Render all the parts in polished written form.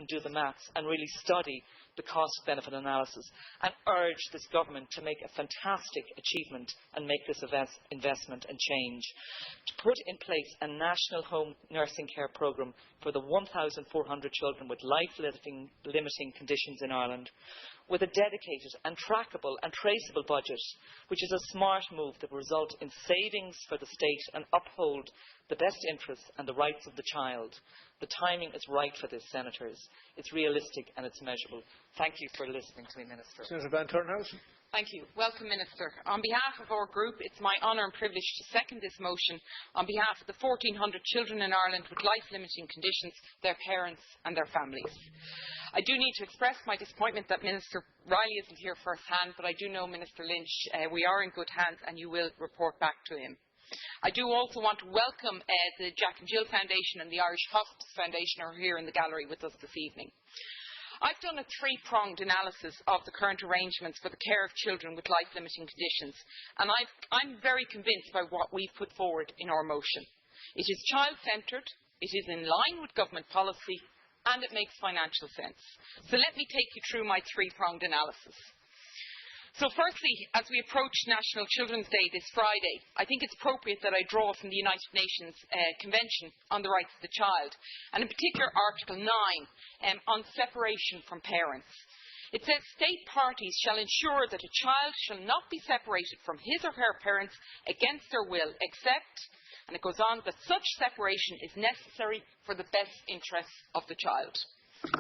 and do the maths and really study the cost-benefit analysis and urge this government to make a fantastic achievement and make this investment and change. To put in place a national home nursing care programme for the 1,400 children with life-limiting conditions in Ireland, with a dedicated and trackable and traceable budget, which is a smart move that will result in savings for the state and uphold the best interests and the rights of the child. The timing is right for this, Senators. It's realistic and it's measurable. Thank you for listening to me, Minister. Senator Van Turnhout. Thank you. Welcome, Minister. On behalf of our group, it's my honour and privilege to second this motion on behalf of the 1,400 children in Ireland with life-limiting conditions, their parents and their families. I do need to express my disappointment that Minister Riley isn't here first hand, but I do know Minister Lynch, we are in good hands and you will report back to him. I do also want to welcome the Jack and Jill Foundation and the Irish Hospice Foundation who are here in the gallery with us this evening. I've done a three-pronged analysis of the current arrangements for the care of children with life-limiting conditions, and I'm very convinced by what we've put forward in our motion. It is child-centred, it is in line with government policy, and it makes financial sense. So let me take you through my three-pronged analysis. So firstly, as we approach National Children's Day this Friday, I think it's appropriate that I draw from the United Nations Convention on the Rights of the Child, and in particular Article 9 on separation from parents. It says state parties shall ensure that a child shall not be separated from his or her parents against their will, except, and it goes on, that such separation is necessary for the best interests of the child.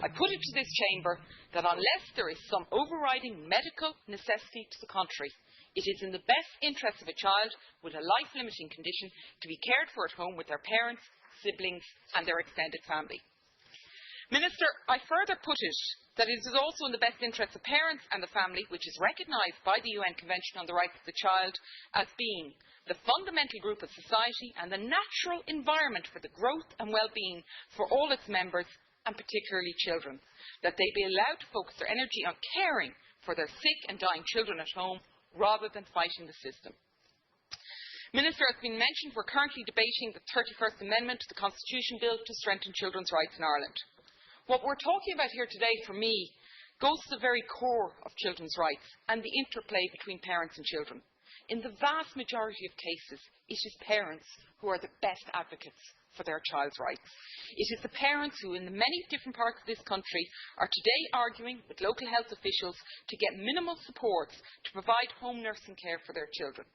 I put it to this chamber that unless there is some overriding medical necessity to the contrary, it is in the best interest of a child with a life-limiting condition to be cared for at home with their parents, siblings and their extended family. Minister, I further put it that it is also in the best interest of parents and the family, which is recognised by the UN Convention on the Rights of the Child as being the fundamental group of society and the natural environment for the growth and well-being for all its members, and particularly children, that they be allowed to focus their energy on caring for their sick and dying children at home rather than fighting the system. Minister, as has been mentioned, we're currently debating the 31st Amendment to the Constitution Bill to strengthen children's rights in Ireland. What we're talking about here today, for me, goes to the very core of children's rights and the interplay between parents and children. In the vast majority of cases, it is parents who are the best advocates for their child's rights. It is the parents who, in the many different parts of this country, are today arguing with local health officials to get minimal supports to provide home nursing care for their children.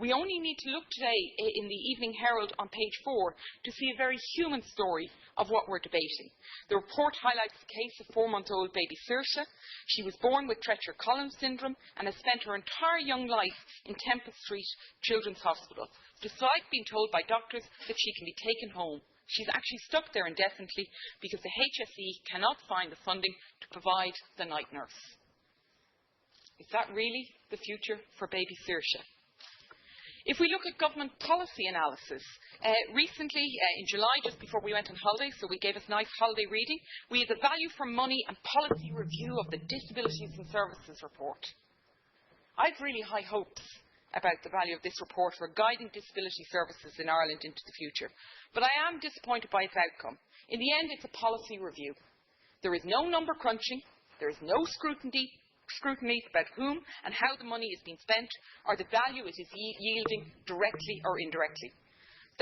We only need to look today in the Evening Herald on page 4 to see a very human story of what we're debating. The report highlights the case of 4-month-old baby Saoirse. She was born with Treacher-Collins syndrome and has spent her entire young life in Tempest Street Children's Hospital, despite being told by doctors that she can be taken home. She's actually stuck there indefinitely because the HSE cannot find the funding to provide the night nurse. Is that really the future for baby Saoirse? If we look at government policy analysis, recently in July, just before we went on holiday, so we gave us nice holiday reading, we had the value for money and policy review of the Disabilities and Services report. I've really high hopes about the value of this report for guiding disability services in Ireland into the future, but I am disappointed by its outcome. In the end, it's a policy review. There is no number crunching, there is no scrutiny about whom and how the money is being spent or the value it is yielding directly or indirectly.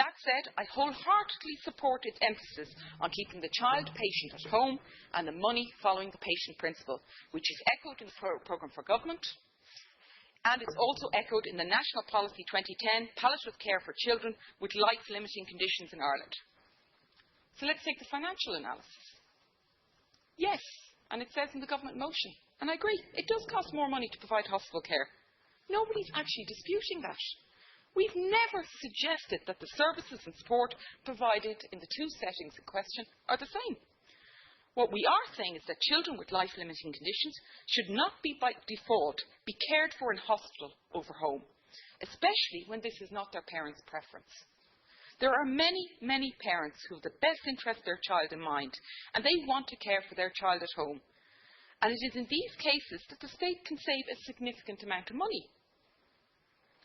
That said, I wholeheartedly support its emphasis on keeping the child patient at home and the money following the patient principle, which is echoed in the programme for government, and it's also echoed in the National Policy 2010, Palliative Care for Children with Life-Limiting Conditions in Ireland. So let's take the financial analysis. Yes, and it says in the government motion, and I agree, it does cost more money to provide hospital care. Nobody's actually disputing that. We've never suggested that the services and support provided in the two settings in question are the same. What we are saying is that children with life-limiting conditions should not be by default be cared for in hospital over home, especially when this is not their parents' preference. There are many, many parents who have the best interest of their child in mind, and they want to care for their child at home. And it is in these cases that the state can save a significant amount of money.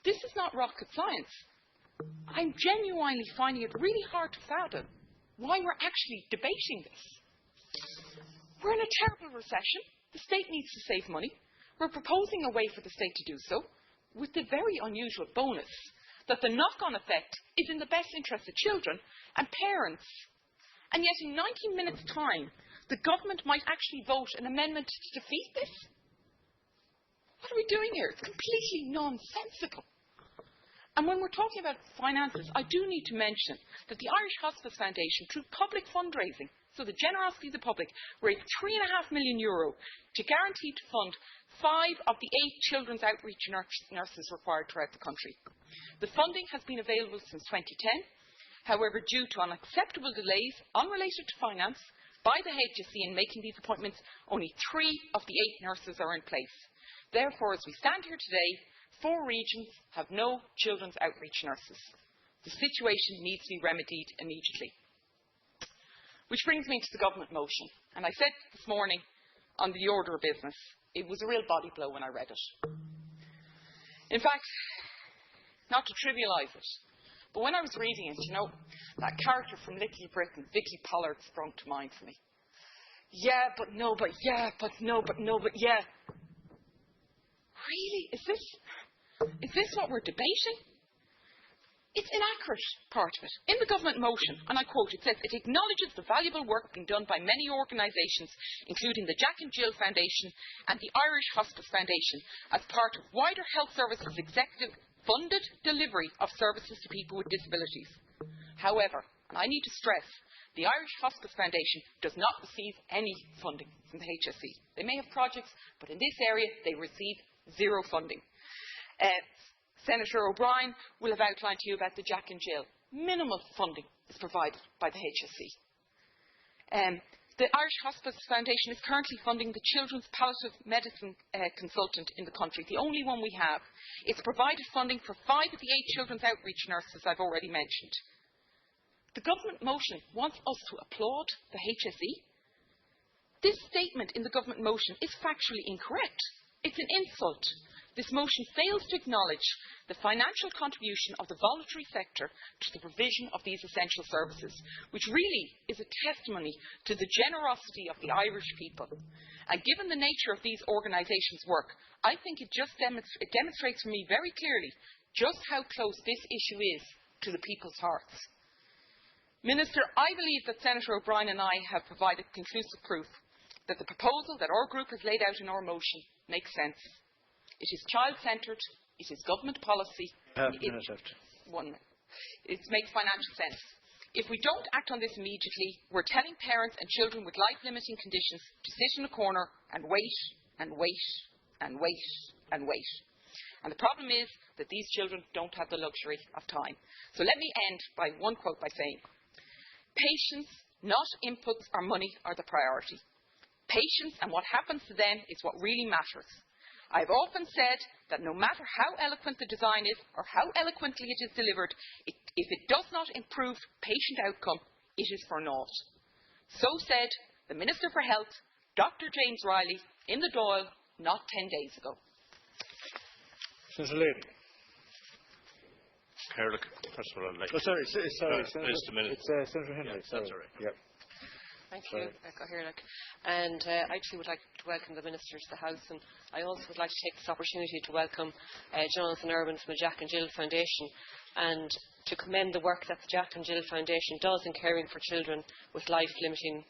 This is not rocket science. I'm genuinely finding it really hard to fathom why we're actually debating this. We're in a terrible recession. The state needs to save money. We're proposing a way for the state to do so, with the very unusual bonus that the knock-on effect is in the best interest of children and parents. And yet in 19 minutes' time, the government might actually vote an amendment to defeat this? What are we doing here? It's completely nonsensical. And when we're talking about finances, I do need to mention that the Irish Hospice Foundation, through public fundraising, so the generosity of the public, raised €3.5 million to guarantee to fund 5 of the 8 children's outreach nurses required throughout the country. The funding has been available since 2010. However, due to unacceptable delays unrelated to finance by the HSE in making these appointments, only 3 of the 8 nurses are in place. Therefore, as we stand here today, 4 regions have no children's outreach nurses. The situation needs to be remedied immediately. Which brings me to the government motion. And I said this morning on the order of business, it was a real body blow when I read it. In fact, not to trivialise it, but when I was reading it, that character from Little Britain, Vicky Pollard, sprung to mind for me. Yeah, but no, but yeah, but no, but no, but yeah. Really? Is this what we're debating? It's inaccurate, part of it. In the government motion, and I quote, it says, it acknowledges the valuable work being done by many organisations, including the Jack and Jill Foundation and the Irish Hospice Foundation, as part of wider health services executive funded delivery of services to people with disabilities. However, and I need to stress, the Irish Hospice Foundation does not receive any funding from the HSE. They may have projects, but in this area they receive 0 funding. Senator O'Brien will have outlined to you about the Jack and Jill. Minimal funding is provided by the HSE. The Irish Hospice Foundation is currently funding the Children's Palliative Medicine Consultant in the country, the only one we have. It's provided funding for 5 of the 8 children's outreach nurses I've already mentioned. The government motion wants us to applaud the HSE. This statement in the government motion is factually incorrect. It's an insult. This motion fails to acknowledge the financial contribution of the voluntary sector to the provision of these essential services, which really is a testimony to the generosity of the Irish people. And given the nature of these organisations' work, I think it demonstrates for me very clearly just how close this issue is to the people's hearts. Minister, I believe that Senator O'Brien and I have provided conclusive proof that the proposal that our group has laid out in our motion makes sense. It is child-centred, it is government policy, it makes financial sense. If we don't act on this immediately, we're telling parents and children with life-limiting conditions to sit in a corner and wait and wait and wait and wait. And the problem is that these children don't have the luxury of time. So let me end by one quote by saying, patients, not inputs or money, are the priority. Patients and what happens to them is what really matters. I've often said that no matter how eloquent the design is or how eloquently it is delivered, if it does not improve patient outcome, it is for naught. So said the Minister for Health, Dr. James Riley, in the Dáil not 10 days ago. Senator Lady. Carol, first of all, I'd like to... sorry, just a minute. It's Senator Henry. Yeah, that's all right. Yep. Thank you, And I too would like to welcome the Minister to the House, and I also would like to take this opportunity to welcome Jonathan Irwin from the Jack and Jill Foundation, and to commend the work that the Jack and Jill Foundation does in caring for children with life-limiting